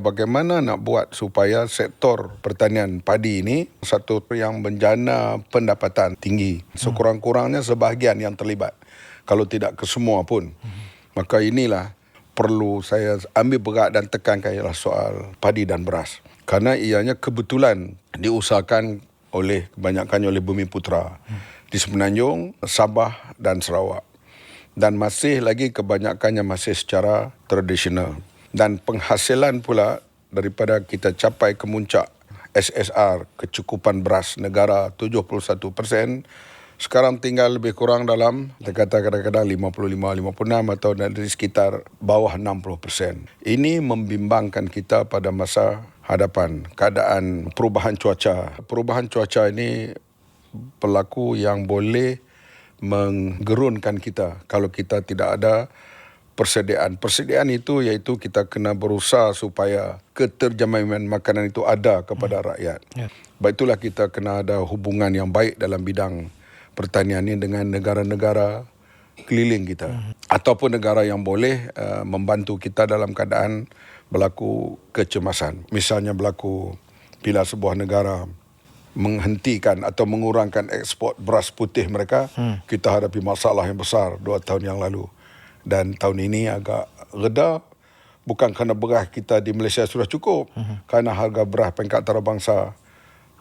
Bagaimana nak buat supaya sektor pertanian padi ini satu yang menjana pendapatan tinggi. Sekurang-kurangnya sebahagian yang terlibat. Kalau tidak kesemua pun. Maka inilah perlu saya ambil berat dan tekankan ialah soal padi dan beras. Kerana ianya kebetulan diusahakan kebanyakannya oleh Bumiputera di Semenanjung, Sabah dan Sarawak. Dan masih lagi kebanyakannya masih secara tradisional. Dan penghasilan pula daripada kita capai kemuncak SSR, kecukupan beras negara 71%, sekarang tinggal lebih kurang dalam, kita kata kadang-kadang 55-56 atau dari sekitar bawah 60%. Ini membimbangkan kita pada masa hadapan keadaan perubahan cuaca. Perubahan cuaca ini berlaku yang boleh menggerunkan kita kalau kita tidak ada persediaan. Persediaan itu iaitu kita kena berusaha supaya keterjaminan makanan itu ada kepada rakyat. Baik itulah kita kena ada hubungan yang baik dalam bidang pertanian ini dengan negara-negara keliling kita. Ataupun negara yang boleh membantu kita dalam keadaan berlaku kecemasan. Misalnya berlaku bila sebuah negara menghentikan atau mengurangkan ekspor beras putih mereka, kita hadapi masalah yang besar 2 tahun yang lalu. Dan tahun ini agak reda, bukan kerana beras kita di Malaysia sudah cukup, kerana harga beras peringkat antarabangsa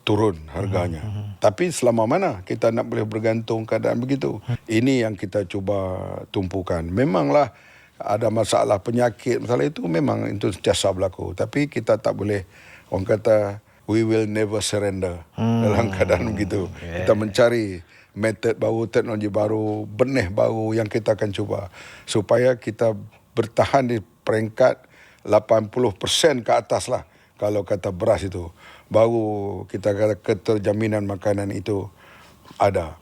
turun harganya. Tapi selama mana kita nak boleh bergantung keadaan begitu? Ini yang kita cuba tumpukan. Memanglah ada masalah penyakit, masalah itu memang itu sentiasa berlaku. Tapi kita tak boleh, orang kata, we will never surrender dalam keadaan begitu. Kita mencari metod baru, teknologi baru, benih baru yang kita akan cuba supaya kita bertahan di peringkat 80% ke atas lah. Kalau kata beras itu, baru kita kata keterjaminan makanan itu ada.